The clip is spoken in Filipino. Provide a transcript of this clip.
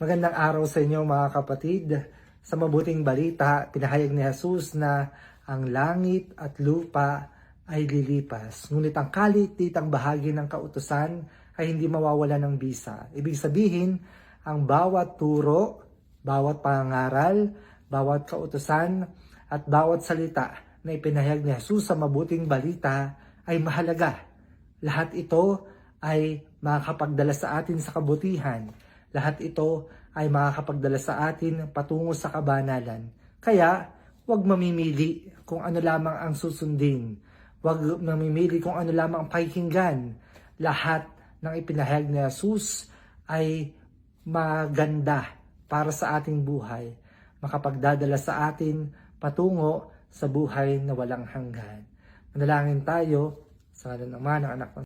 Magandang araw sa inyo mga kapatid. Sa mabuting balita, pinahayag ni Jesus na ang langit at lupa ay lilipas. Ngunit ang kalititang bahagi ng kautusan ay hindi mawawala ng bisa. Ibig sabihin, ang bawat turo, bawat pangaral, bawat kautusan, at bawat salita na ipinahayag ni Jesus sa mabuting balita ay mahalaga. Lahat ito ay makakapagdala sa atin sa kabutihan. Lahat ito ay makakapagdala sa atin patungo sa kabanalan. Kaya, huwag mamimili kung ano lamang ang susundin. Huwag mamimili kung ano lamang ang pakikinggan. Lahat ng ipinahayag ni Jesus ay maganda para sa ating buhay. Makapagdadala sa atin patungo sa buhay na walang hanggan. Manalangin tayo sa ngalan ng Ama, ng Anak, ng